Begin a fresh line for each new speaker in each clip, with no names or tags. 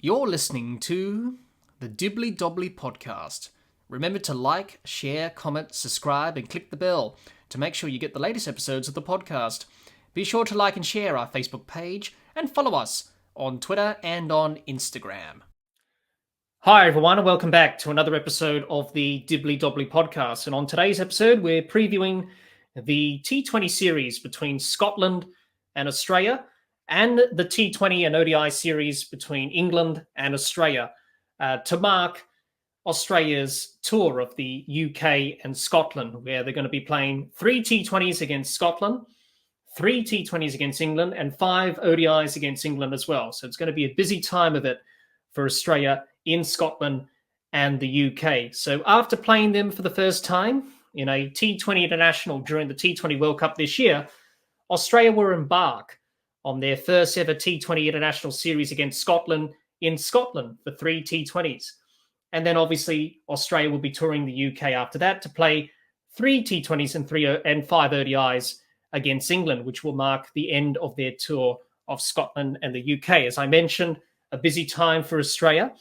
You're listening to the Dibbly Dobbly Podcast. Remember to like, share, comment, subscribe, and click the bell to make sure you get the latest episodes of the podcast. Be sure to like and share our Facebook page and follow us on Twitter and on Instagram. Hi everyone, and welcome back to another episode of the Dibbly Dobbly Podcast. And on today's episode, we're previewing the T20 series between Scotland and Australia, and the T20 and ODI series between England and Australia to mark Australia's tour of the UK and Scotland, where they're going to be playing 3 T20s against Scotland, 3 T20s against England, and 5 ODIs against England as well. So it's going to be a busy time of it for Australia in Scotland and the UK. So after playing them for the first time in a T20 international during the T20 World Cup this year, Australia will embark on their first ever T20 international series against Scotland in Scotland for 3 T20s. And then obviously Australia will be touring the UK after that to play 3 T20s and 5 ODIs against England, which will mark the end of their tour of Scotland and the UK. As I mentioned, a busy time for Australia,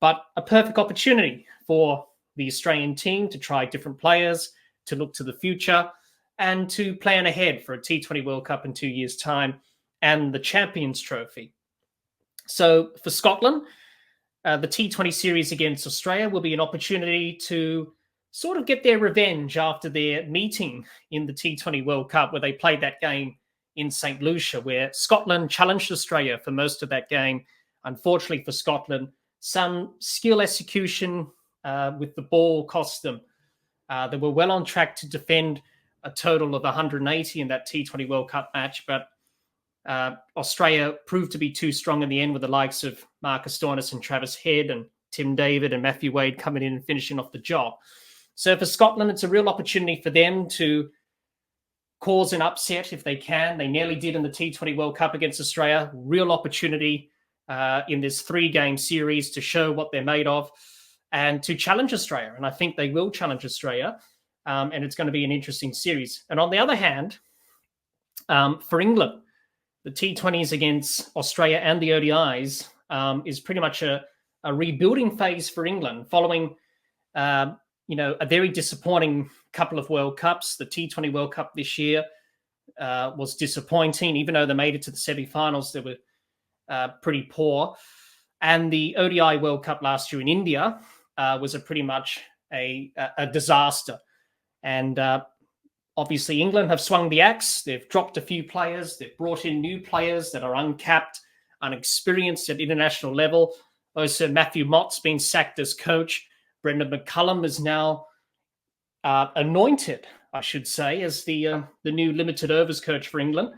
but a perfect opportunity for the Australian team to try different players, to look to the future, and to plan ahead for a T20 World Cup in 2 years' time and the Champions Trophy. So for Scotland, the T20 series against Australia will be an opportunity to sort of get their revenge after their meeting in the T20 World Cup, where they played that game in St. Lucia, where Scotland challenged Australia for most of that game. Unfortunately for Scotland, some skill execution with the ball cost them. They were well on track to defend a total of 180 in that T20 World Cup match, but Australia proved to be too strong in the end, with the likes of Marcus Stoinis and Travis Head and Tim David and Matthew Wade coming in and finishing off the job. So for Scotland, it's a real opportunity for them to cause an upset if they can. They nearly did in the T20 World Cup against Australia. Real opportunity in this 3-game series to show what they're made of and to challenge Australia. And I think they will challenge Australia. And it's going to be an interesting series. And on the other hand, for England, the T20s against Australia and the ODIs is pretty much a rebuilding phase for England following, a very disappointing couple of World Cups. The T20 World Cup this year was disappointing. Even though they made it to the semi-finals, they were pretty poor. And the ODI World Cup last year in India was pretty much a disaster. And obviously, England have swung the axe. They've dropped a few players. They've brought in new players that are uncapped, unexperienced at international level. Also, Matthew Mott's been sacked as coach. Brendan McCullum is now anointed, I should say, as the new limited overs coach for England.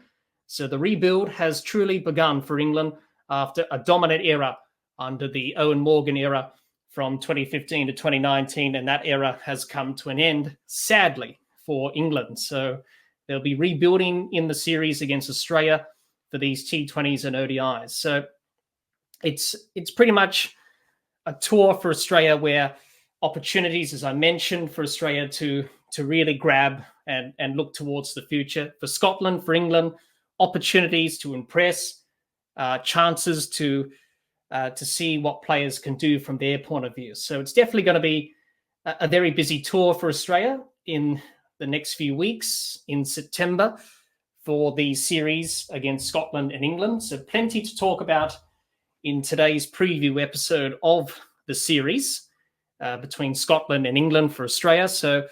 So the rebuild has truly begun for England after a dominant era under the Owen Morgan era from 2015 to 2019. And that era has come to an end, sadly, for England. So they'll be rebuilding in the series against Australia for these T20s and ODIs. So it's pretty much a tour for Australia where opportunities, as I mentioned, for Australia to really grab and look towards the future. For Scotland, for England, opportunities to impress, chances to see what players can do from their point of view. So it's definitely going to be a very busy tour for Australia in the next few weeks in September for the series against Scotland and England. So plenty to talk about in today's preview episode of the series between Scotland and England for Australia. So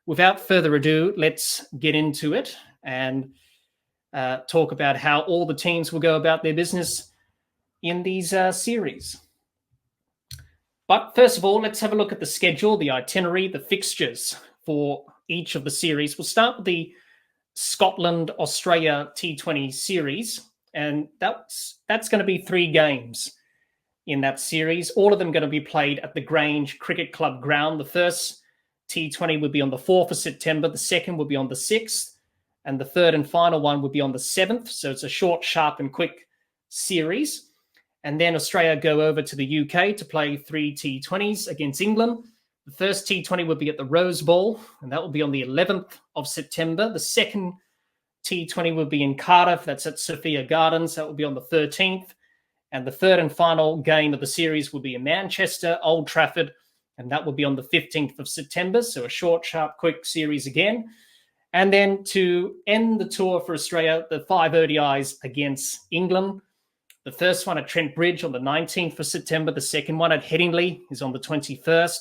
without further ado, let's get into it and talk about how all the teams will go about their business in these series. But first of all, let's have a look at the schedule, the itinerary, the fixtures for each of the series. We'll start with the Scotland-Australia T20 series, and that's going to be 3 games in that series. All of them going to be played at the Grange Cricket Club ground. The first T20 would be on the 4th of September, the second would be on the 6th, and the third and final one would be on the 7th. So it's a short, sharp, and quick series. And then Australia go over to the UK to play 3 T20s against England. The first T20 will be at the Rose Bowl, and that will be on the 11th of September. The second T20 will be in Cardiff. That's at Sophia Gardens. That will be on the 13th. And the third and final game of the series will be in Manchester, Old Trafford, and that will be on the 15th of September. So a short, sharp, quick series again. And then to end the tour for Australia, the 5 ODIs against England. The first one at Trent Bridge on the 19th of September. The second one at Headingley is on the 21st.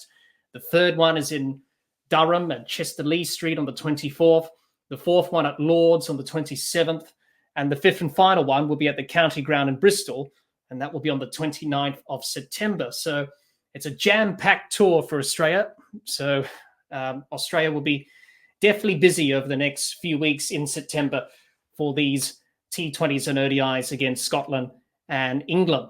The third one is in Durham at Chester Lee Street on the 24th. The fourth one at Lords on the 27th. And the fifth and final one will be at the County Ground in Bristol, and that will be on the 29th of September. So it's a jam-packed tour for Australia. So Australia will be definitely busy over the next few weeks in September for these T20s and ODIs against Scotland and England.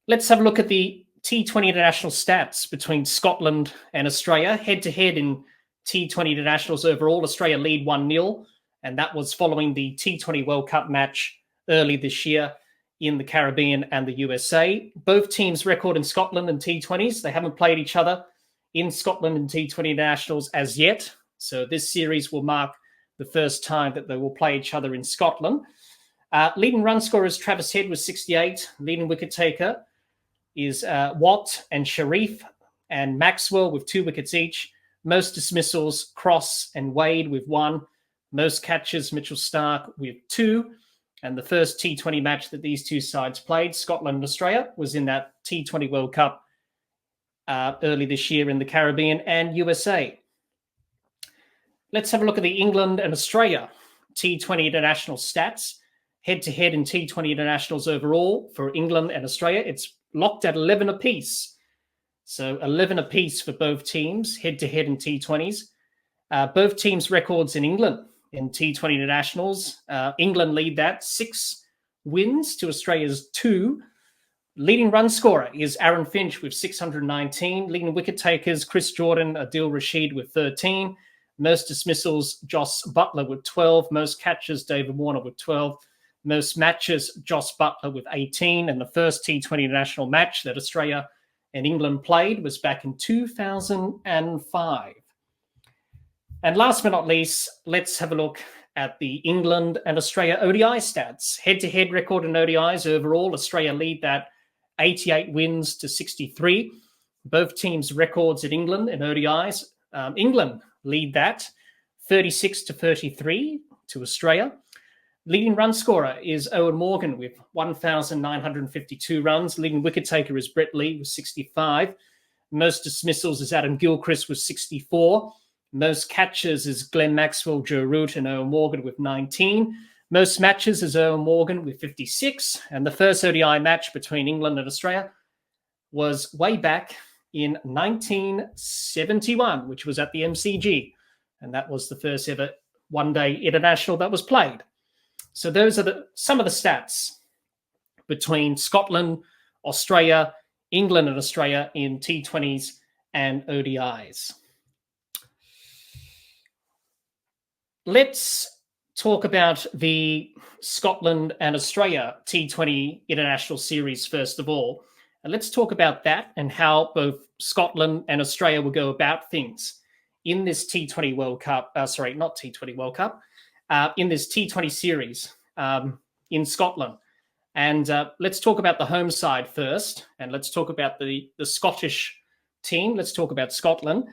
Let's have a look at the T20 international stats between Scotland and Australia. Head-to-head in T20 internationals overall, Australia lead 1-0, and that was following the T20 World Cup match early this year in the Caribbean and the USA. Both teams record in Scotland in T20s. They haven't played each other in Scotland in T20 internationals as yet. So this series will mark the first time that they will play each other in Scotland. Leading run scorers, Travis Head with 68. Leading wicket taker is Watt and Sharif and Maxwell with 2 wickets each. Most dismissals, Cross and Wade with 1. Most catches, Mitchell Starc with 2. And the first T20 match that these two sides played, Scotland and Australia, was in that T20 World Cup early this year in the Caribbean and USA. Let's have a look at the England and Australia T20 international stats. Head-to-head in T20 internationals overall for England and Australia, it's locked at 11 apiece. So 11 apiece for both teams, head-to-head in T20s. Both teams' records in England in T20 internationals. England lead that, 6 wins to Australia's 2. Leading run scorer is Aaron Finch with 619. Leading wicket takers, Chris Jordan, Adil Rashid with 13. Most dismissals, Jos Buttler with 12. Most catches, David Warner with 12. Most matches, Jos Buttler with 18. And the first T20 international match that Australia and England played was back in 2005. And last but not least, let's have a look at the England and Australia ODI stats. Head-to-head record in ODIs overall, Australia lead that 88 wins to 63. Both teams' records in England and ODIs. England lead that 36 to 33 to Australia. Leading run scorer is Owen Morgan with 1,952 runs. Leading wicket taker is Brett Lee with 65. Most dismissals is Adam Gilchrist with 64. Most catches is Glenn Maxwell, Joe Root, and Owen Morgan with 19. Most matches is Owen Morgan with 56. And the first ODI match between England and Australia was way back in 1971, which was at the MCG. And that was the first ever one-day international that was played. So those are some of the stats between Scotland, Australia, England and Australia in T20s and ODIs. Let's talk about the Scotland and Australia T20 International Series first of all. And let's talk about that and how both Scotland and Australia will go about things in this T20 World Cup. Not T20 World Cup. In this T20 series in Scotland. And let's talk about the home side first. And let's talk about the Scottish team. Let's talk about Scotland.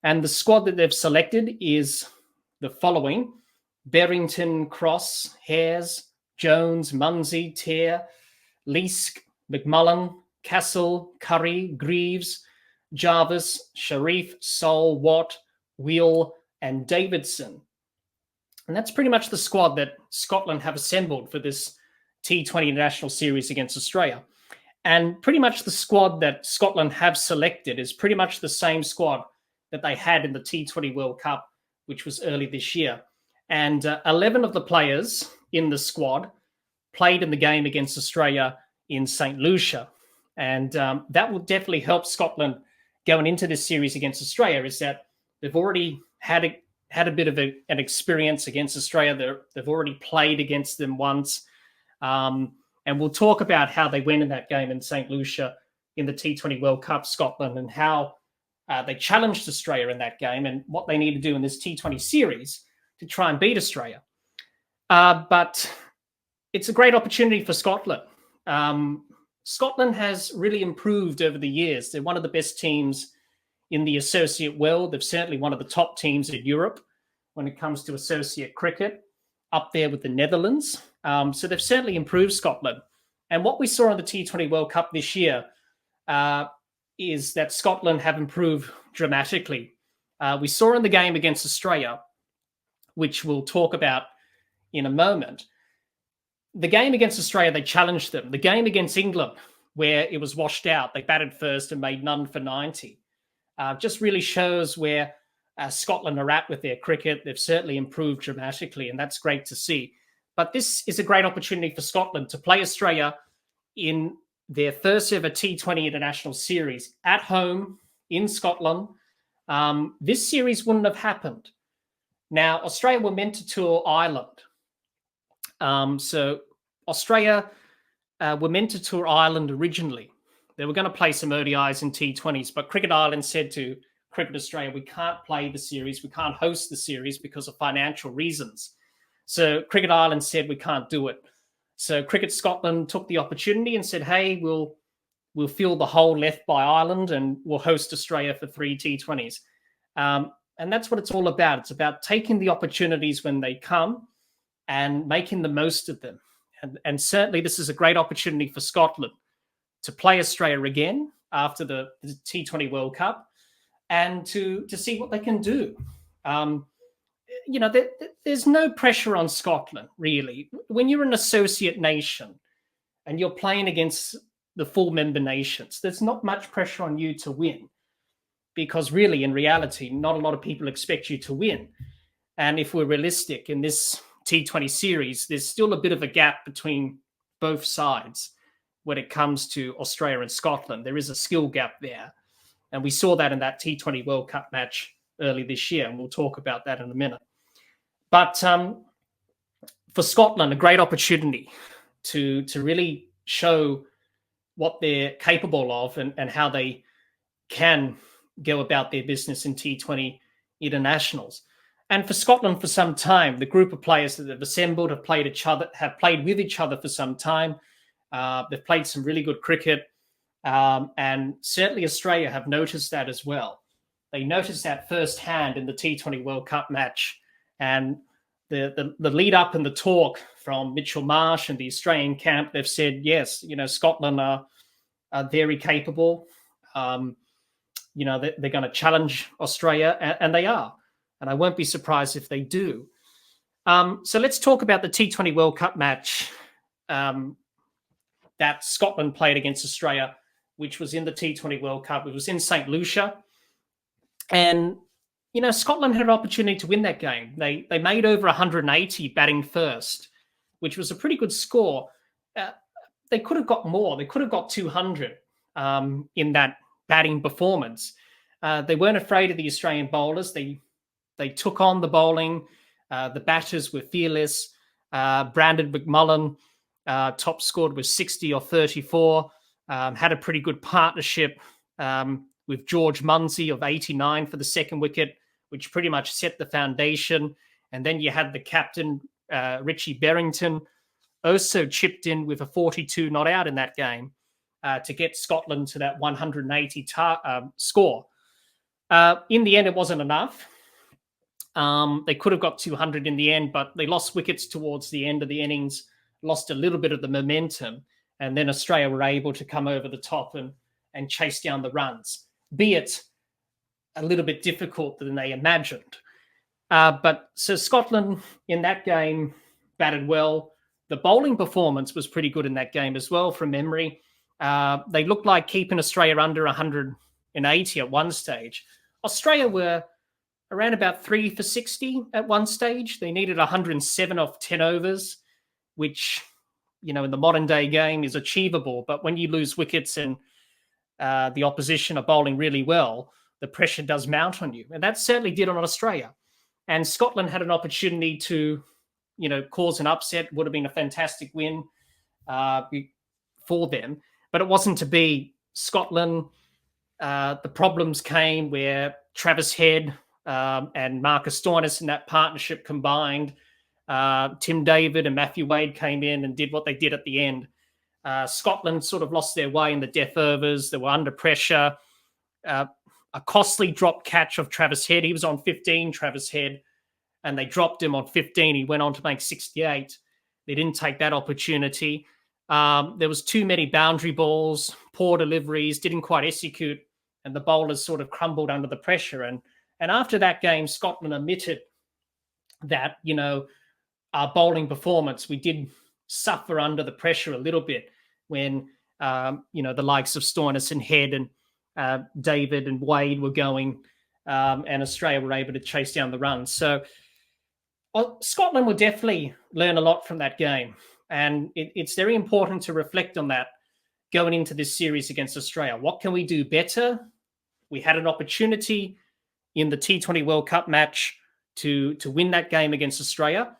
And the squad that they've selected is the following: Berrington, Cross, Hares, Jones, Munsey, Tear, Leask, McMullen, Castle, Curry, Greaves, Jarvis, Sharif, Sol, Watt, Wheel, and Davidson. And that's pretty much the squad that Scotland have assembled for this T20 International Series against Australia. And pretty much the squad that Scotland have selected is pretty much the same squad that they had in the T20 World Cup, which was early this year. And 11 of the players in the squad played in the game against Australia in St. Lucia. And that will definitely help Scotland going into this series against Australia, is that they've already had a bit of an experience against Australia. They've already played against them once. And we'll talk about how they went in that game in St. Lucia in the T20 World Cup, Scotland, and how they challenged Australia in that game and what they need to do in this T20 series to try and beat Australia. But it's a great opportunity for Scotland Scotland has really improved over the years. They're one of the best teams in the associate world. They're certainly one of the top teams in Europe when it comes to associate cricket, up there with the Netherlands. So they've certainly improved Scotland. And what we saw in the T20 World Cup this year is that Scotland have improved dramatically. We saw in the game against Australia, which we'll talk about in a moment. The game against Australia, they challenged them. The game against England, where it was washed out, they batted first and made none for 90. Just really shows where Scotland are at with their cricket. They've certainly improved dramatically, and that's great to see. But this is a great opportunity for Scotland to play Australia in their first ever T20 International Series at home in Scotland. This series wouldn't have happened. Now, Australia were meant to tour Ireland. So Australia were meant to tour Ireland originally. They were going to play some ODIs and T20s, but Cricket Ireland said to Cricket Australia, we can't play the series, we can't host the series because of financial reasons. So Cricket Ireland said we can't do it. So Cricket Scotland took the opportunity and said, hey, we'll fill the hole left by Ireland and we'll host Australia for 3 T20s. And that's what it's all about. It's about taking the opportunities when they come and making the most of them. And certainly this is a great opportunity for Scotland to play Australia again after the T20 World Cup and to see what they can do. There's no pressure on Scotland, really. When you're an associate nation and you're playing against the full member nations, there's not much pressure on you to win because really, in reality, not a lot of people expect you to win. And if we're realistic in this T20 series, there's still a bit of a gap between both sides when it comes to Australia and Scotland. There is a skill gap there. And we saw that in that T20 World Cup match early this year, and we'll talk about that in a minute. But for Scotland, a great opportunity to really show what they're capable of and how they can go about their business in T20 internationals. And for Scotland, for some time, the group of players that they've assembled have played with each other for some time. They've played some really good cricket. And certainly Australia have noticed that as well. They noticed that firsthand in the T20 World Cup match. And the lead up and the talk from Mitchell Marsh and the Australian camp, they've said, yes, Scotland are very capable. They're going to challenge Australia, and they are. And I won't be surprised if they do. So let's talk about the T20 World Cup match that Scotland played against Australia, which was in the T20 World Cup. It was in St. Lucia. And, Scotland had an opportunity to win that game. They made over 180 batting first, which was a pretty good score. They could have got more. They could have got 200 in that batting performance. They weren't afraid of the Australian bowlers. They took on the bowling. The batters were fearless. Brandon McMullen top scored with 60 or 34. Had a pretty good partnership with George Munsey of 89 for the second wicket, which pretty much set the foundation. And then you had the captain, Richie Berrington, also chipped in with a 42 not out in that game to get Scotland to that 180 score. In the end, it wasn't enough. They could have got 200 in the end, but they lost wickets towards the end of the innings, lost a little bit of the momentum, and then Australia were able to come over the top and chase down the runs, be it a little bit difficult than they imagined. But so Scotland in that game batted well. The bowling performance was pretty good in that game as well, from memory. They looked like keeping Australia under 180 at one stage. Australia were around about 3 for 60 at one stage. They needed 107 off 10 overs, which, in the modern day game is achievable. But when you lose wickets and the opposition are bowling really well, the pressure does mount on you. And that certainly did on Australia. And Scotland had an opportunity to, cause an upset. Would have been a fantastic win for them. But it wasn't to be. Scotland, the problems came where Travis Head and Marcus Stoinis in that partnership combined. Tim David and Matthew Wade came in and did what they did at the end. Scotland sort of lost their way in the death overs. They were under pressure. A costly drop catch of Travis Head. He was on 15, Travis Head, and they dropped him on 15. He went on to make 68. They didn't take that opportunity. There was too many boundary balls, poor deliveries, didn't quite execute, and the bowlers sort of crumbled under the pressure. And after that game, Scotland admitted that, our bowling performance, we did suffer under the pressure a little bit when, the likes of Stoinis and Head and David and Wade were going, and Australia were able to chase down the runs. So Scotland will definitely learn a lot from that game. And it's very important to reflect on that going into this series against Australia. What can we do better? We had an opportunity in the T20 World Cup match to win that game against Australia.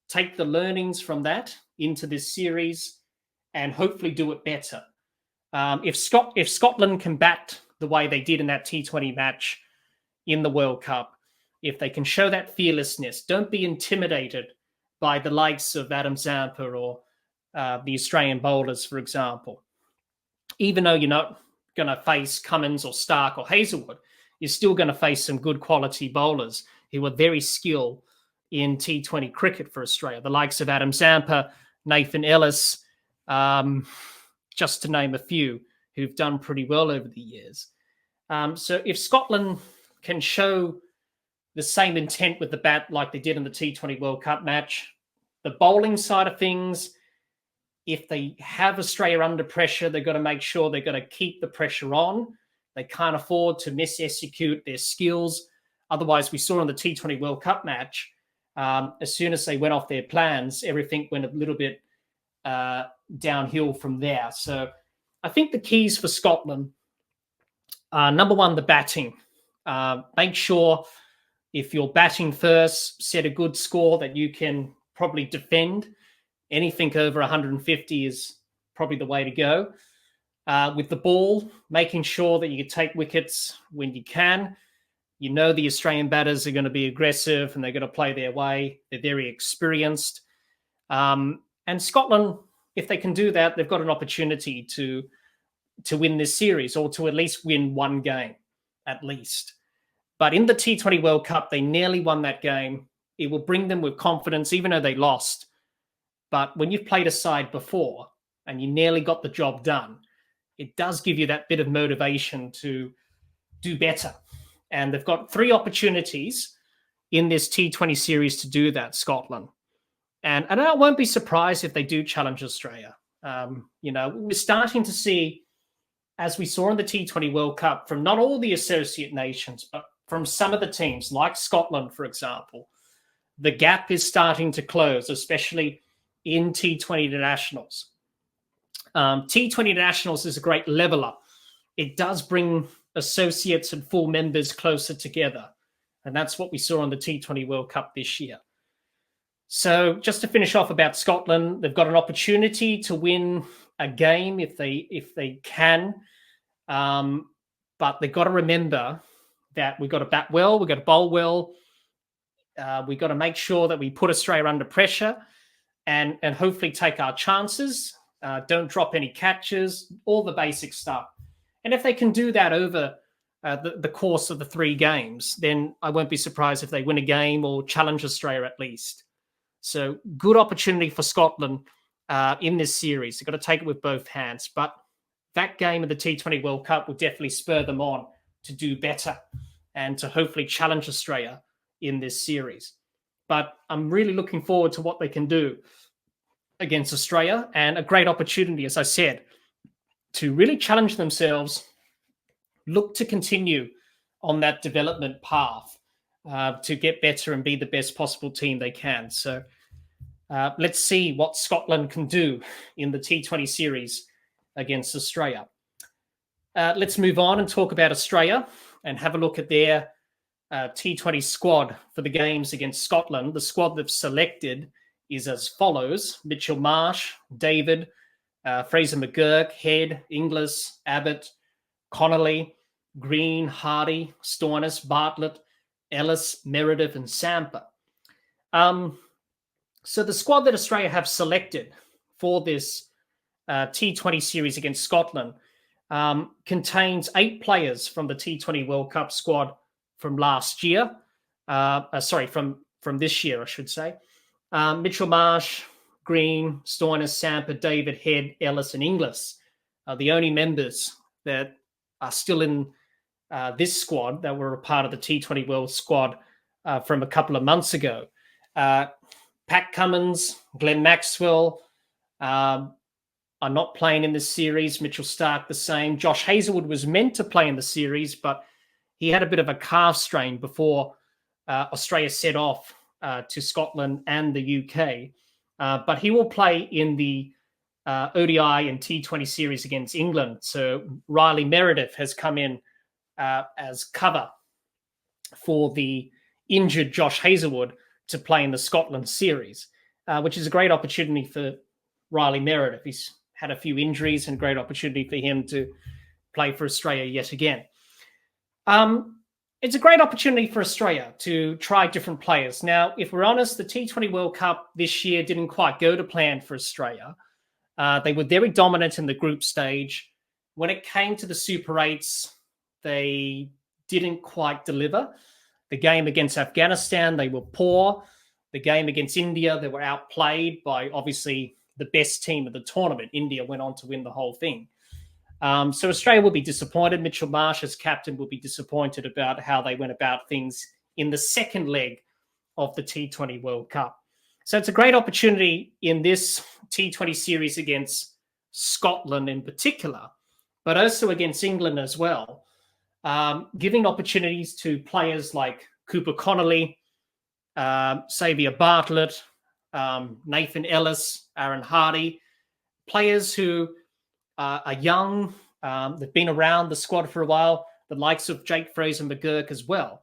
Take the learnings from that into this series and hopefully do it better. If Scotland can bat the way they did in that T20 match in the World Cup, if they can show that fearlessness, don't be intimidated by the likes of Adam Zampa or the Australian bowlers, for example. Even though you're not going to face Cummins or Stark or Hazelwood, you're still going to face some good quality bowlers who are very skilled in T20 cricket for Australia. The likes of Adam Zampa, Nathan Ellis, just to name a few, who've done pretty well over the years. So if Scotland can show the same intent with the bat like they did in the T20 World Cup match, the bowling side of things, if they have Australia under pressure, they've got to make sure they've got to keep the pressure on. They can't afford to mis-execute their skills. Otherwise, we saw in the T20 World Cup match, as soon as they went off their plans, everything went a little bit downhill from there. So I think the keys for Scotland are, number one, the batting. Make sure if you're batting first, set a good score that you can probably defend. Anything over 150 is probably the way to go. With the ball, making sure that you take wickets when you can. The Australian batters are going to be aggressive and they're going to play their way. They're very experienced. And Scotland, if they can do that, they've got an opportunity to win this series, or to at least win one game, at least. But in the T20 World Cup, they nearly won that game. It will bring them with confidence, even though they lost. But when you've played a side before and you nearly got the job done, it does give you that bit of motivation to do better. And they've got 3 opportunities in this T20 series to do that, Scotland. And I won't be surprised if they do challenge Australia. We're starting to see, as we saw in the T20 World Cup, from not all the associate nations, but from some of the teams, like Scotland, for example, the gap is starting to close, especially in T20 internationals. T20 internationals is a great leveler. It does bring associates and full members closer together. And that's what we saw on the T20 World Cup this year. So just to finish off about Scotland, they've got an opportunity to win a game if they can. But they've got to remember that we've got to bat well, we've got to bowl well. We've got to make sure that we put Australia under pressure and hopefully take our chances. Don't drop any catches, all the basic stuff. And if they can do that over the course of the 3 games, then I won't be surprised if they win a game or challenge Australia at least. So good opportunity for Scotland in this series. They've got to take it with both hands. But that game of the T20 World Cup will definitely spur them on to do better and to hopefully challenge Australia in this series. But I'm really looking forward to what they can do against Australia, and a great opportunity, as I said, to really challenge themselves, look to continue on that development path to get better and be the best possible team they can. So let's see what Scotland can do in the T20 series against Australia. Let's move on and talk about Australia and have a look at their T20 squad for the games against Scotland. The squad they've selected is as follows: Mitchell Marsh, David, Fraser McGurk, Head, Inglis, Abbott, Connolly, Green, Hardy, Stoinis, Bartlett, Ellis, Meredith, and Sampa. So the squad that Australia have selected for this T20 series against Scotland contains 8 players from the T20 World Cup squad from last year. From this year, I should say. Mitchell Marsh, Green, Stoinis, Samper, David, Head, Ellis, and Inglis are the only members that are still in this squad that were a part of the T20 World squad from a couple of months ago. Pat Cummins, Glenn Maxwell are not playing in this series. Mitchell Starc the same. Josh Hazlewood was meant to play in the series, but he had a bit of a calf strain before Australia set off to Scotland and the UK. But he will play in the ODI and T20 series against England. So Riley Meredith has come in as cover for the injured Josh Hazlewood to play in the Scotland series, which is a great opportunity for Riley Meredith. He's had a few injuries and great opportunity for him to play for Australia yet again. It's a great opportunity for Australia to try different players. Now, if we're honest, the T20 World Cup this year didn't quite go to plan for Australia. They were very dominant in the group stage. When it came to the Super 8s, they didn't quite deliver. The game against Afghanistan, they were poor. The game against India, they were outplayed by obviously the best team of the tournament. India went on to win the whole thing. So Australia will be disappointed. Mitchell Marsh as captain will be disappointed about how they went about things in the second leg of the T20 World Cup. So it's a great opportunity in this T20 series against Scotland in particular, but also against England as well, giving opportunities to players like Cooper Connolly, Xavier Bartlett, Nathan Ellis, Aaron Hardy, players who are young, they've been around the squad for a while, the likes of Jake Fraser-McGurk as well.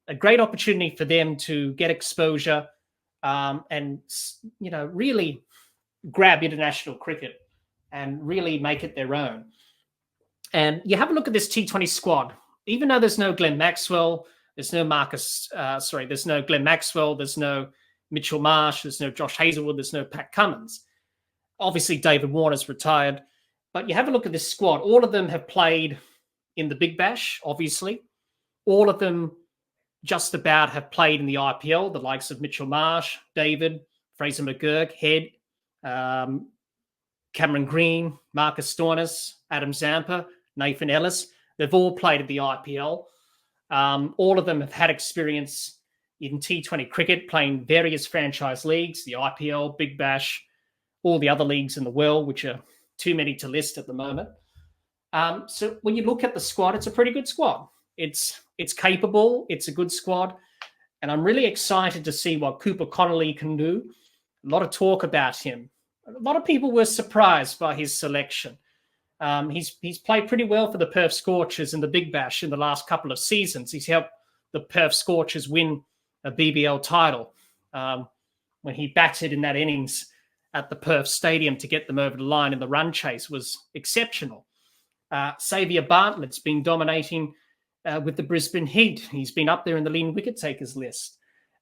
A great opportunity for them to get exposure and, really grab international cricket and really make it their own. And you have a look at this T20 squad. Even though there's no Glenn Maxwell, there's no Glenn Maxwell, there's no Mitchell Marsh, there's no Josh Hazlewood, there's no Pat Cummins. Obviously, David Warner's retired. But you have a look at this squad. All of them have played in the Big Bash, obviously. All of them just about have played in the IPL, the likes of Mitchell Marsh, David, Fraser-McGurk, Head, Cameron Green, Marcus Stoinis, Adam Zampa, Nathan Ellis. They've all played at the IPL. All of them have had experience in T20 cricket, playing various franchise leagues, the IPL, Big Bash, all the other leagues in the world, which are too many to list at the moment. So when you look at the squad, it's a pretty good squad. It's capable. It's a good squad. And I'm really excited to see what Cooper Connolly can do. A lot of talk about him. A lot of people were surprised by his selection. He's played pretty well for the Perth Scorchers in the Big Bash in the last couple of seasons. He's helped the Perth Scorchers win a BBL title when he batted in that innings at the Perth Stadium to get them over the line in the run chase was exceptional. Xavier Bartlett's been dominating with the Brisbane Heat. He's been up there in the leading wicket takers list.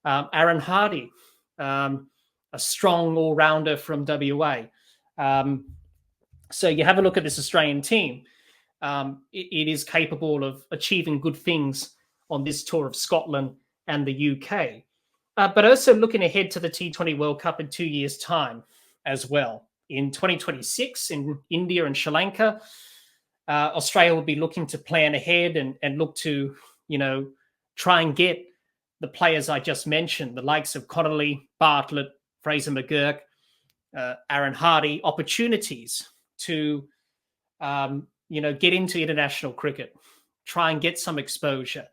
Aaron Hardy, a strong all-rounder from WA. So you have a look at this Australian team. It is capable of achieving good things on this tour of Scotland and the UK. But also looking ahead to the T20 World Cup in 2 years' time as well. In 2026, in India and Sri Lanka, Australia will be looking to plan ahead and look to, try and get the players I just mentioned, the likes of Connolly, Bartlett, Fraser-McGurk, Aaron Hardy, opportunities to, get into international cricket, try and get some exposure,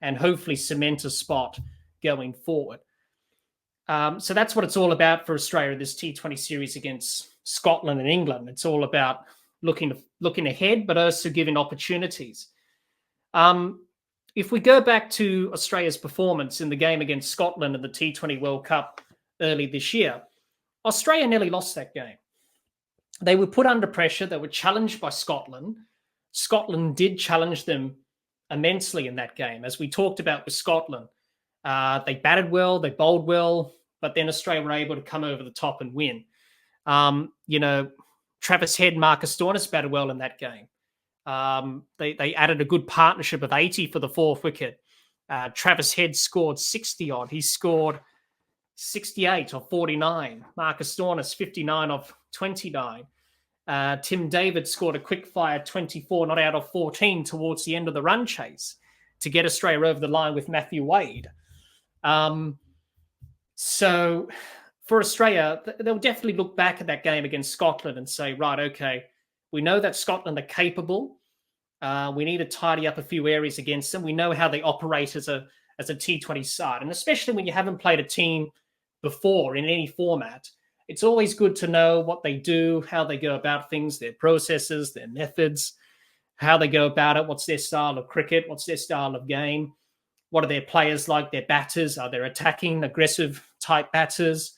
and hopefully cement a spot going forward. So that's what it's all about for Australia, this T20 series against Scotland and England. It's all about looking ahead, but also giving opportunities. If we go back to Australia's performance in the game against Scotland in the T20 World Cup early this year, Australia nearly lost that game. They were put under pressure. They were challenged by Scotland. Scotland did challenge them immensely in that game. As we talked about with Scotland, they batted well, they bowled well, but then Australia were able to come over the top and win. Travis Head, Marcus Stoinis batted well in that game. They added a good partnership of 80 for the fourth wicket. Travis Head scored 60 odd. He scored 68 of 49. Marcus Stoinis 59 of 29. Tim David scored a quick fire 24 not out of 14 towards the end of the run chase to get Australia over the line with Matthew Wade. So for Australia, they'll definitely look back at that game against Scotland and say, right, okay, we know that Scotland are capable. We need to tidy up a few areas against them. We know how they operate as a T20 side. And especially when you haven't played a team before in any format, it's always good to know what they do, how they go about things, their processes, their methods, how they go about it, what's their style of cricket, what's their style of game, what are their players like, their batters, are they attacking, aggressive type batters,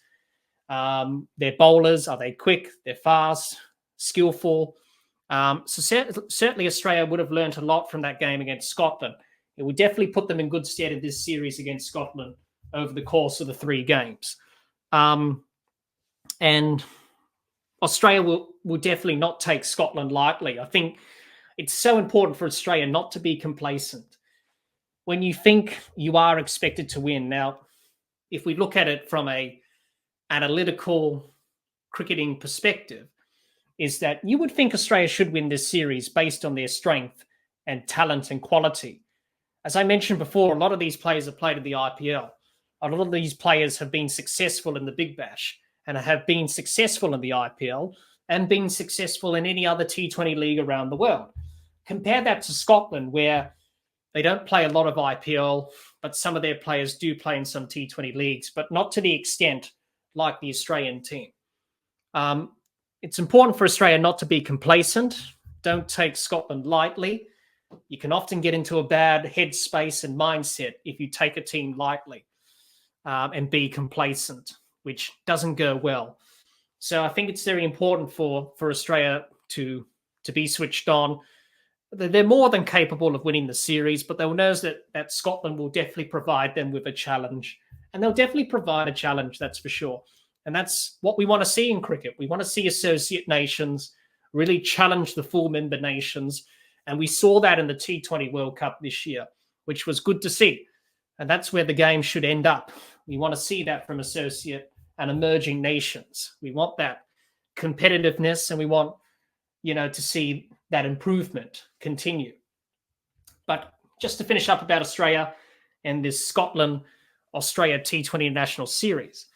their bowlers, are they quick, they're fast, skillful. Certainly Australia would have learned a lot from that game against Scotland. It would definitely put them in good stead in this series against Scotland over the course of the 3 games. And Australia will definitely not take Scotland lightly. I think it's so important for Australia not to be complacent. When you think you are expected to win, now, if we look at it from a analytical cricketing perspective, is that you would think Australia should win this series based on their strength and talent and quality. As I mentioned before, a lot of these players have played in the IPL. A lot of these players have been successful in the Big Bash and have been successful in the IPL and been successful in any other T20 league around the world. Compare that to Scotland, where they don't play a lot of IPL, but some of their players do play in some T20 leagues, but not to the extent like the Australian team. It's important for Australia not to be complacent. Don't take Scotland lightly. You can often get into a bad headspace and mindset if you take a team lightly and be complacent, which doesn't go well. So I think it's very important for Australia to be switched on. They're more than capable of winning the series, but they'll know that Scotland will definitely provide them with a challenge. And they'll definitely provide a challenge, that's for sure. And that's what we want to see in cricket. We want to see associate nations really challenge the full member nations. And we saw that in the T20 World Cup this year, which was good to see. And that's where the game should end up. We want to see that from associate and emerging nations. We want that competitiveness, and we want, to see that improvement continue. But just to finish up about Australia and this Scotland-Australia T20 International Series.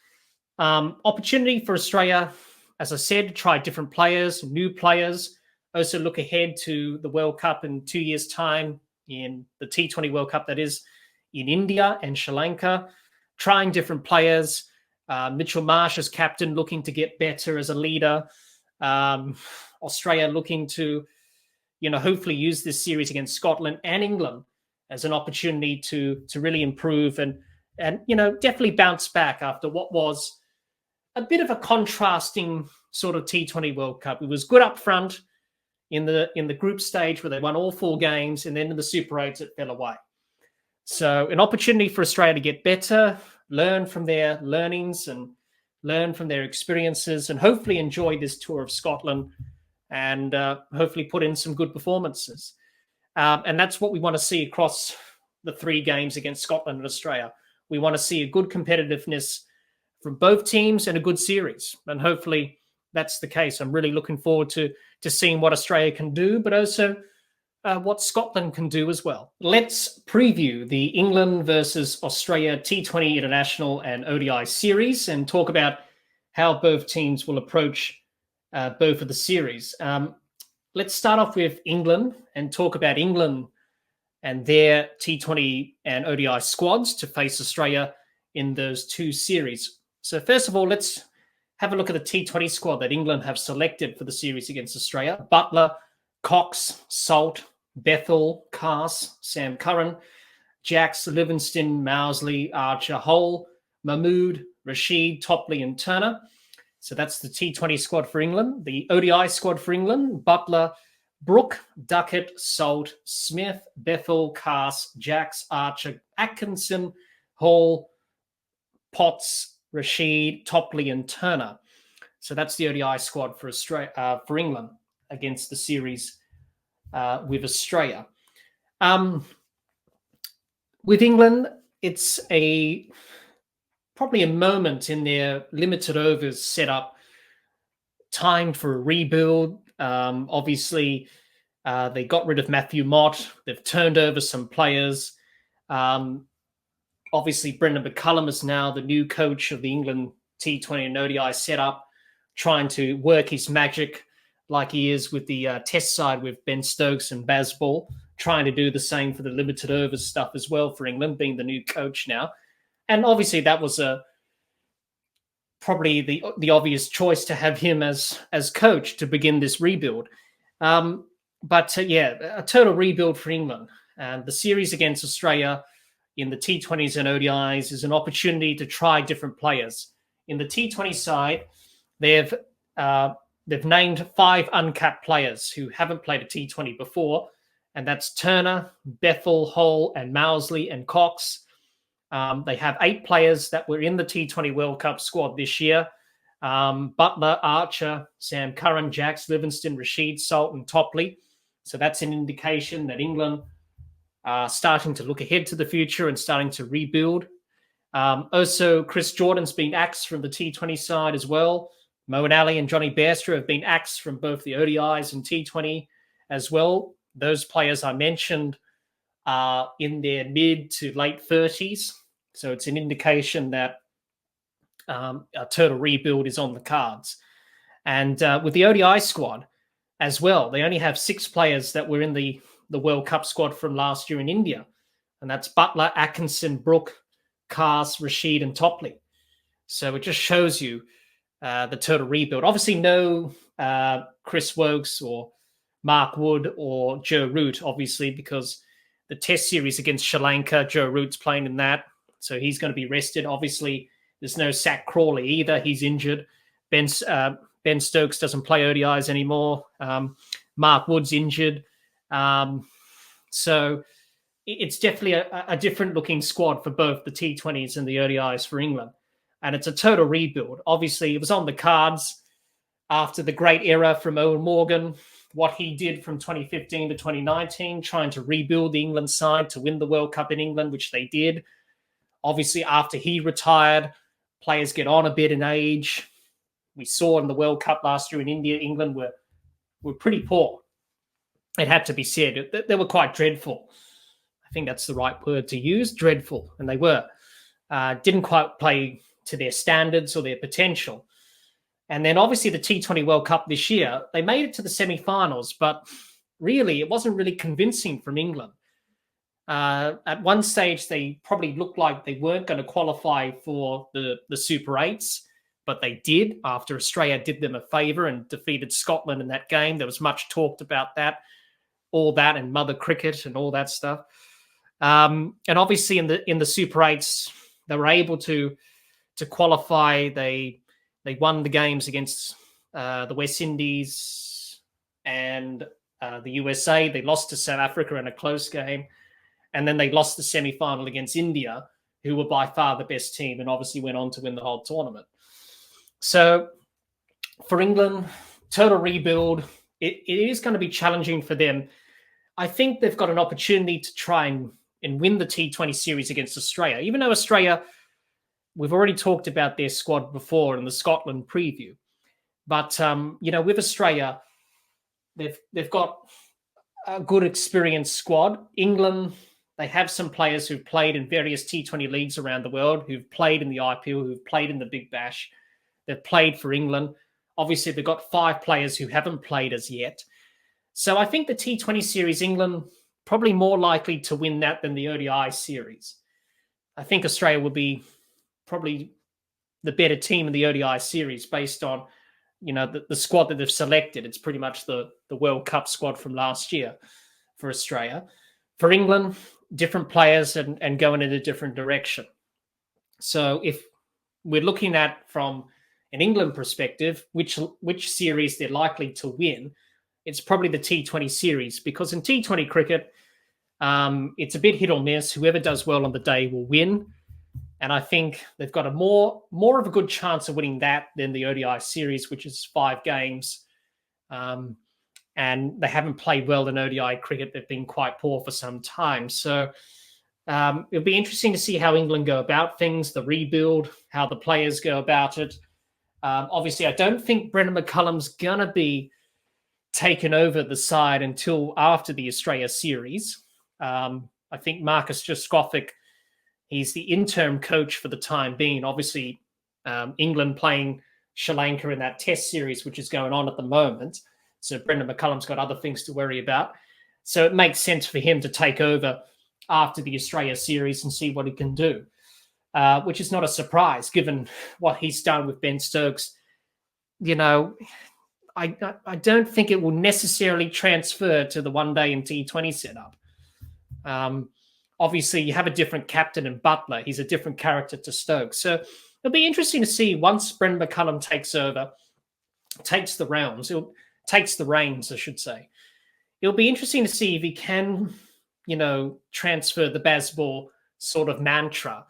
Opportunity for Australia, as I said, to try different players, new players. Also look ahead to the World Cup in 2 years' time, in the T20 World Cup, that is, in India and Sri Lanka. Trying different players. Mitchell Marsh as captain, looking to get better as a leader. Australia looking to, hopefully use this series against Scotland and England as an opportunity to really improve and definitely bounce back after what was a bit of a contrasting sort of T20 World Cup. It was good up front in the group stage where they won all 4 games, and then in the Super 8s it fell away. So an opportunity for Australia to get better, learn from their learnings and learn from their experiences, and hopefully enjoy this tour of Scotland and hopefully put in some good performances. And that's what we want to see across the 3 games against Scotland and Australia. We want to see a good competitiveness from both teams and a good series. And hopefully that's the case. I'm really looking forward to seeing what Australia can do, but also what Scotland can do as well. Let's preview the England versus Australia T20 International and ODI series and talk about how both teams will approach both of the series. Let's start off with England and talk about England and their T20 and ODI squads to face Australia in those 2 series. So first of all, let's have a look at the T20 squad that England have selected for the series against Australia. Buttler, Cox, Salt, Bethel, Cass, Sam Curran, Jacks, Livingston, Mousley, Archer, Hole, Mahmood, Rashid, Topley and Turner. So that's the T20 squad for England. The ODI squad for England: Buttler, Brook, Duckett, Salt, Smith, Bethel, Cass, Jacks, Archer, Atkinson, Hall, Potts, Rashid, Topley and Turner. So that's the ODI squad for for England against the series with Australia. With England, it's probably a moment in their limited overs setup, time for a rebuild. Obviously, they got rid of Matthew Mott. They've turned over some players. Obviously, Brendan McCullum is now the new coach of the England T20 and ODI setup, trying to work his magic like he is with the test side with Ben Stokes and Bazball, trying to do the same for the limited overs stuff as well for England, being the new coach now. And obviously that was probably the obvious choice to have him as coach to begin this rebuild. But a total rebuild for England. And the series against Australia in the T20s and ODIs is an opportunity to try different players. In the T20 side, they've named 5 uncapped players who haven't played a T20 before, and that's Turner, Bethel, Hole, and Mousley and Cox. They have 8 players that were in the T20 World Cup squad this year. Buttler, Archer, Sam Curran, Jacks, Livingston, Rashid, Salt, and Topley. So that's an indication that England are starting to look ahead to the future and starting to rebuild. Also, Chris Jordan's been axed from the T20 side as well. Moeen Ali and Johnny Bairstow have been axed from both the ODIs and T20 as well. Those players I mentioned are in their mid to late 30s. So it's an indication that a total rebuild is on the cards. And with the ODI squad as well, they only have 6 players that were in the World Cup squad from last year in India. And that's Buttler, Atkinson, Brook, Cars, Rashid, and Topley. So it just shows you the total rebuild. Obviously, no Chris Wokes or Mark Wood or Joe Root, obviously, because the test series against Sri Lanka, Joe Root's playing in that. So he's going to be rested. Obviously, there's no Zach Crawley either. He's injured. Ben Stokes doesn't play ODIs anymore. Mark Wood's injured. So it's definitely a different looking squad for both the T20s and the ODIs for England. And it's a total rebuild. Obviously, it was on the cards after the great era from Owen Morgan, what he did from 2015 to 2019, trying to rebuild the England side to win the World Cup in England, which they did. Obviously, after he retired, players get on a bit in age. We saw in the World Cup last year in India, England were pretty poor. It had to be said. They were quite dreadful. I think that's the right word to use, dreadful. And they were. Didn't quite play to their standards or their potential. And then obviously the T20 World Cup this year, they made it to the semi-finals, but really it wasn't really convincing from England. At one stage, they probably looked like they weren't going to qualify for the Super 8s, but they did after Australia did them a favour and defeated Scotland in that game. There was much talked about that, all that, and mother cricket and all that stuff. And obviously in the Super 8s, they were able to qualify. They won the games against the West Indies and the USA. They lost to South Africa in a close game. And then they lost the semi-final against India, who were by far the best team and obviously went on to win the whole tournament. So for England, total rebuild, it is going to be challenging for them. I think they've got an opportunity to try and win the T20 series against Australia, even though Australia, we've already talked about their squad before in the Scotland preview. But, with Australia, they've got a good experienced squad. England, they have some players who've played in various T20 leagues around the world, who've played in the IPL, who've played in the Big Bash. They've played for England. Obviously, they've got 5 players who haven't played as yet. So I think the T20 series, England, probably more likely to win that than the ODI series. I think Australia will be probably the better team in the ODI series based on, the squad that they've selected. It's pretty much the World Cup squad from last year for Australia. For England, different players and going in a different direction. So if we're looking at from an England perspective, which series they're likely to win, it's probably the T20 series, because in T20 cricket, it's a bit hit or miss. Whoever does well on the day will win. And I think they've got a more of a good chance of winning that than the ODI series, which is 5 games. And they haven't played well in ODI cricket. They've been quite poor for some time. So it'll be interesting to see how England go about things, the rebuild, how the players go about it. Obviously, I don't think Brendan McCullum's going to be taken over the side until after the Australia series. I think Marcus Jastrovic, he's the interim coach for the time being. Obviously, England playing Sri Lanka in that test series, which is going on at the moment. So Brendan McCullum's got other things to worry about. So it makes sense for him to take over after the Australia series and see what he can do, which is not a surprise given what he's done with Ben Stokes. You know, I don't think it will necessarily transfer to the one-day and T20 setup. Obviously, you have a different captain in Buttler. He's a different character to Stokes. So it'll be interesting to see once Brendan McCullum takes the reins, I should say. It'll be interesting to see if he can, transfer the Bazball sort of mantra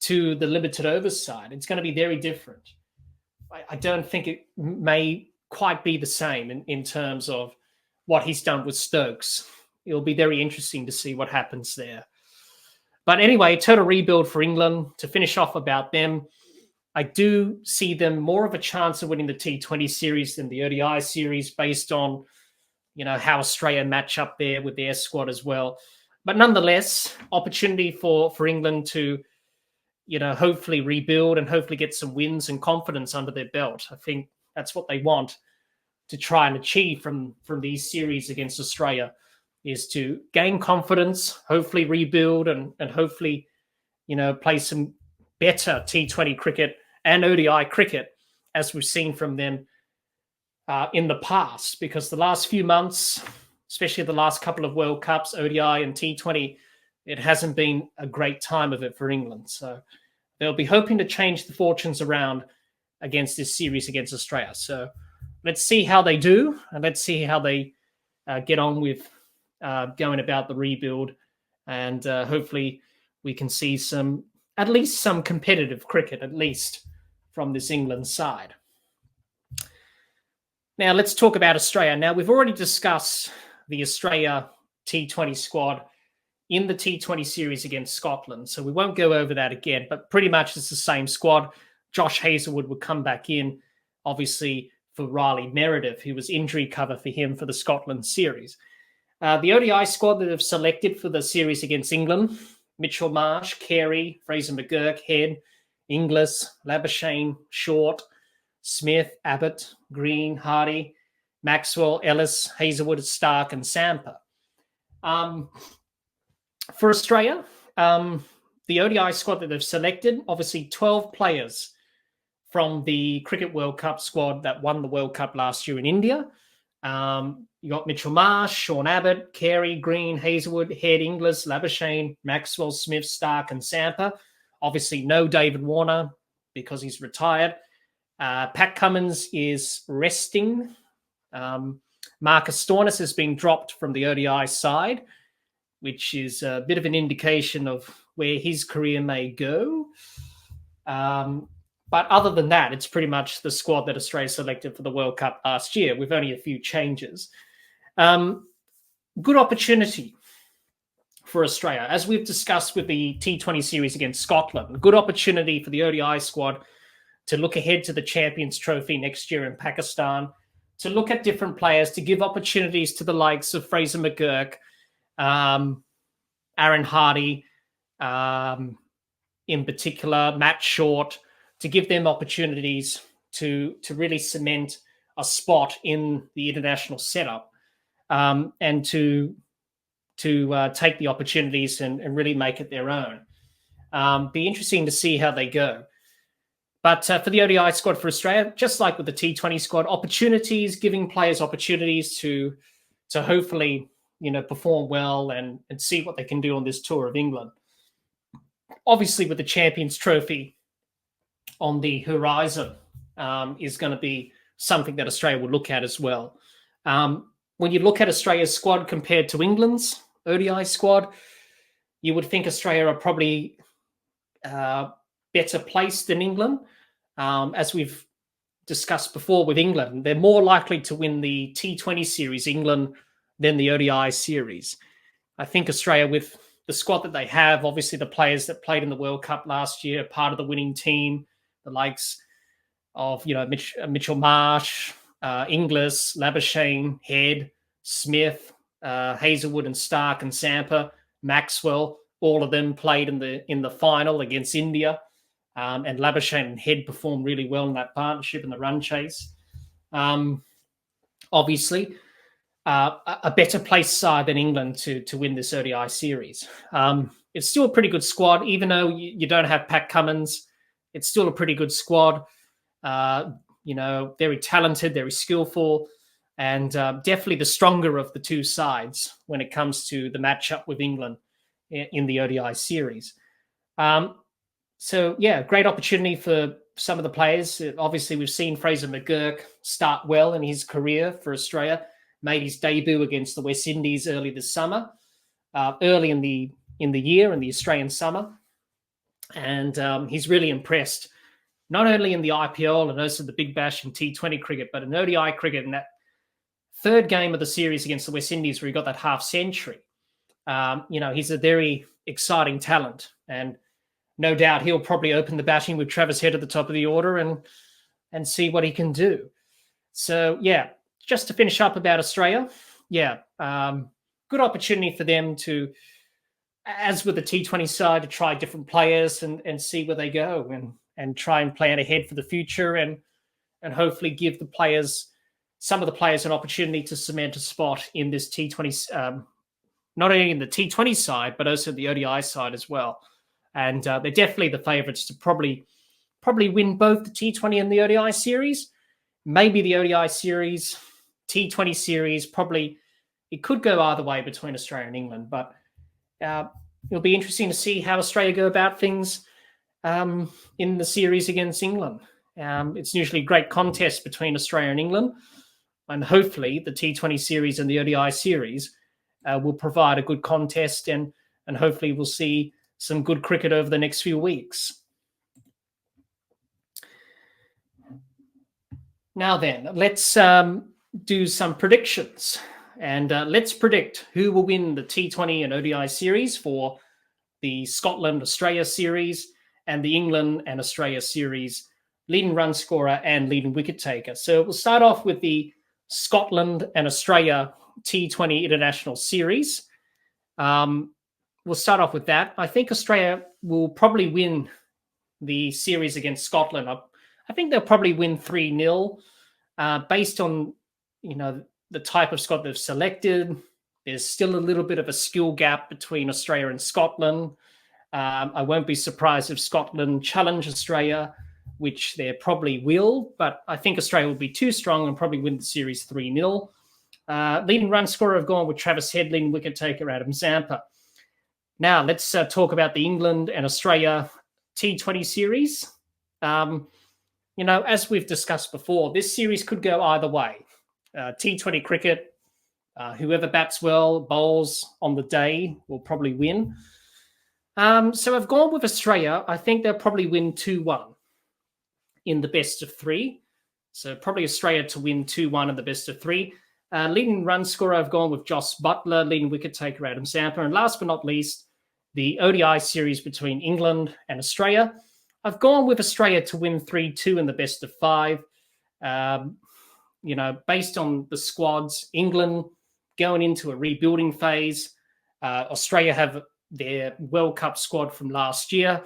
to the limited overs side. It's going to be very different. I don't think it may quite be the same in terms of what he's done with Stokes. It'll be very interesting to see what happens there. But anyway, total rebuild for England. To finish off about them, I do see them more of a chance of winning the T20 series than the ODI series based on, how Australia match up there with their squad as well. But nonetheless, opportunity for England to, hopefully rebuild and hopefully get some wins and confidence under their belt. I think that's what they want to try and achieve from these series against Australia, is to gain confidence, hopefully rebuild and hopefully, play some better T20 cricket and ODI cricket as we've seen from them in the past. Because the last few months, especially the last couple of World Cups, ODI and T20, it hasn't been a great time of it for England. So they'll be hoping to change the fortunes around against this series against Australia. So let's see how they do, and let's see how they get on with going about the rebuild, and hopefully we can see at least some competitive cricket, at least from this England side. Now let's talk about Australia. Now we've already discussed the Australia T20 squad in the T20 series against Scotland, so we won't go over that again, but pretty much it's the same squad. Josh Hazlewood would come back in, obviously, for Riley Meredith, who was injury cover for him for the Scotland series. The ODI squad that have selected for the series against England: Mitchell Marsh, Carey, Fraser McGurk, Head, Inglis, Labuschagne, Short, Smith, Abbott, Green, Hardy, Maxwell, Ellis, Hazlewood, Stark, and Samper. For Australia, the ODI squad that they've selected, obviously 12 players from the Cricket World Cup squad that won the World Cup last year in India. You got Mitchell Marsh, Sean Abbott, Carey, Green, Hazlewood, Head, Inglis, Labuschagne, Maxwell, Smith, Stark, and Samper. Obviously, no David Warner because he's retired. Pat Cummins is resting. Marcus Stoinis has been dropped from the ODI side, which is a bit of an indication of where his career may go. But other than that, it's pretty much the squad that Australia selected for the World Cup last year, with only a few changes. Good opportunity for Australia. As we've discussed with the T20 series against Scotland, good opportunity for the ODI squad to look ahead to the Champions Trophy next year in Pakistan, to look at different players, to give opportunities to the likes of Fraser McGurk, Aaron Hardy, in particular, Matt Short, to give them opportunities to really cement a spot in the international setup, and to take the opportunities and really make it their own. Be interesting to see how they go. But for the ODI squad for Australia, just like with the T20 squad, opportunities, giving players opportunities to hopefully, perform well and see what they can do on this tour of England. Obviously, with the Champions Trophy on the horizon, is going to be something that Australia will look at as well. When you look at Australia's squad compared to England's ODI squad, you would think Australia are probably better placed than England. As we've discussed before with England, they're more likely to win the T20 series, England, than the ODI series. I think Australia, with the squad that they have, obviously the players that played in the World Cup last year, part of the winning team, the likes of Mitchell Marsh, Inglis, Labuschagne, Head, Smith, Hazelwood and Stark and Samper, Maxwell, all of them played in the final against India. And Labuschagne and Head performed really well in that partnership in the run chase. Obviously, a better placed side than England to win this ODI series. It's still a pretty good squad, even though you don't have Pat Cummins. It's still a pretty good squad. Very talented, very skillful, and definitely the stronger of the two sides when it comes to the matchup with England in the ODI series. Great opportunity for some of the players. Obviously, we've seen Fraser McGurk start well in his career for Australia, made his debut against the West Indies early this summer, early in the year, in the Australian summer. And he's really impressed, not only in the IPL and also the Big Bash and T20 cricket, but in ODI cricket in that third game of the series against the West Indies where he got that half century. He's a very exciting talent, and no doubt he'll probably open the batting with Travis Head at the top of the order and see what he can do. So, just to finish up about Australia, good opportunity for them to, as with the T20 side, to try different players and see where they go and try and plan ahead for the future and hopefully give some of the players an opportunity to cement a spot in this T20, not only in the T20 side, but also the ODI side as well. And they're definitely the favourites to probably win both the T20 and the ODI series. Maybe the ODI series, T20 series, probably it could go either way between Australia and England. But it'll be interesting to see how Australia go about things in the series against England. It's usually a great contest between Australia and England. And hopefully the T20 series and the ODI series will provide a good contest and hopefully we'll see some good cricket over the next few weeks. Now then, let's do some predictions. And let's predict who will win the T20 and ODI series for the Scotland-Australia series and the England and Australia series, leading run scorer and leading wicket taker. So we'll start off with the Scotland and Australia T20 International Series. We'll start off with that. I think Australia will probably win the series against Scotland. I think they'll probably win 3-0 based on, the type of squad they've selected. There's still a little bit of a skill gap between Australia and Scotland. I won't be surprised if Scotland challenge Australia, which they probably will, but I think Australia will be too strong and probably win the series 3-0. Leading run scorer, I've gone with Travis Head, leading wicket taker Adam Zampa. Now, let's talk about the England and Australia T20 series. As we've discussed before, this series could go either way. T20 cricket, whoever bats well, bowls on the day will probably win. So I've gone with Australia. I think they'll probably win 2-1 in the best of three. So probably Australia to win 2-1 in the best of three. Leading run scorer, I've gone with Josh Buttler, leading wicket taker Adam Zampa. And last but not least, the ODI series between England and Australia. I've gone with Australia to win 3-2 in the best of five. Based on the squads, England going into a rebuilding phase. Australia have their World Cup squad from last year.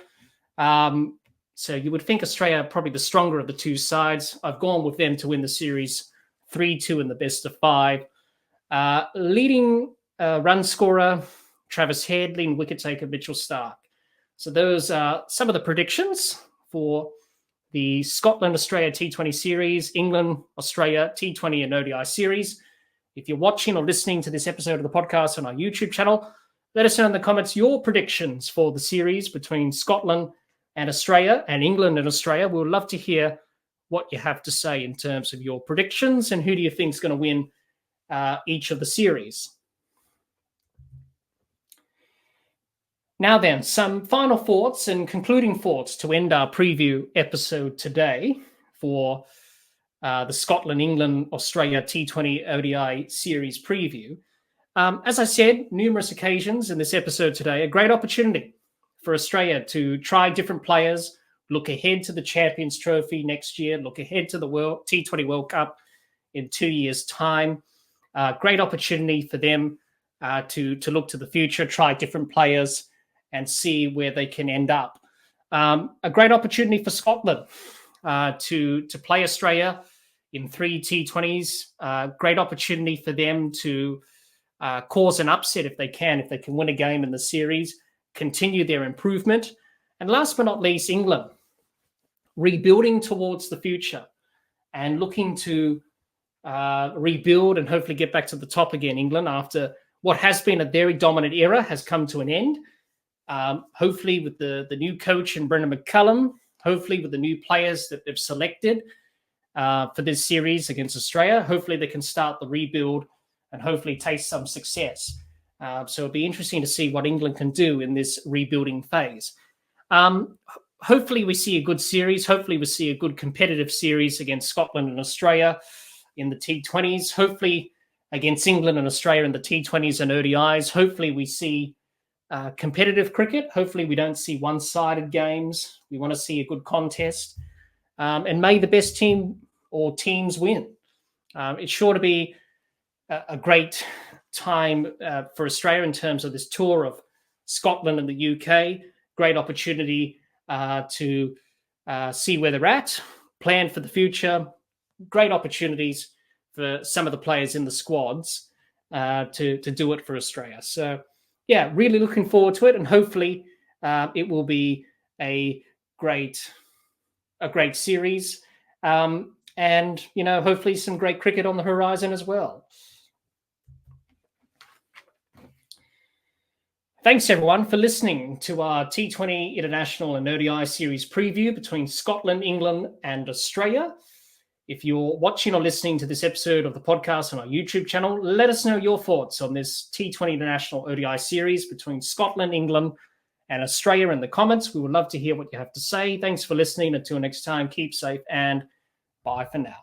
So you would think Australia probably the stronger of the two sides. I've gone with them to win the series 3-2 in the best of five. Leading run scorer, Travis Head, leading wicket taker, Mitchell Stark. So those are some of the predictions for the Scotland-Australia T20 series, England-Australia T20 and ODI series. If you're watching or listening to this episode of the podcast on our YouTube channel, let us know in the comments your predictions for the series between Scotland and Australia and England and Australia. We'd love to hear what you have to say in terms of your predictions and who do you think is going to win each of the series. Now then, some final thoughts and concluding thoughts to end our preview episode today for the Scotland, England, Australia T20 ODI series preview. As I said, numerous occasions in this episode today, a great opportunity for Australia to try different players, look ahead to the Champions Trophy next year, look ahead to the T20 World Cup in 2 years' time. Great opportunity for them to look to the future, try different players, and see where they can end up. A great opportunity for Scotland to play Australia in 3 T20s. Great opportunity for them to cause an upset if they can win a game in the series, continue their improvement. And last but not least, England, rebuilding towards the future and looking to rebuild and hopefully get back to the top again. England, after what has been a very dominant era, has come to an end. Hopefully with the new coach and Brendan McCullum, hopefully with the new players that they've selected for this series against Australia, hopefully they can start the rebuild and hopefully taste some success. So it'll be interesting to see what England can do in this rebuilding phase. Hopefully we see a good series. Hopefully we see a good competitive series against Scotland and Australia in the T20s. Hopefully against England and Australia in the T20s and ODIs. Hopefully we see competitive cricket. Hopefully we don't see one-sided games. We want to see a good contest. And may the best team or teams win. It's sure to be a great time for Australia in terms of this tour of Scotland and the UK. Great opportunity to see where they're at, plan for the future. Great opportunities for some of the players in the squads to do it for Australia. So, yeah, really looking forward to it, and hopefully it will be a great series, and hopefully some great cricket on the horizon as well. Thanks everyone for listening to our T20 International and ODI series preview between Scotland, England, and Australia. If you're watching or listening to this episode of the podcast on our YouTube channel, let us know your thoughts on this T20 International ODI series between Scotland, England, and Australia in the comments. We would love to hear what you have to say. Thanks for listening. Until next time, keep safe and bye for now.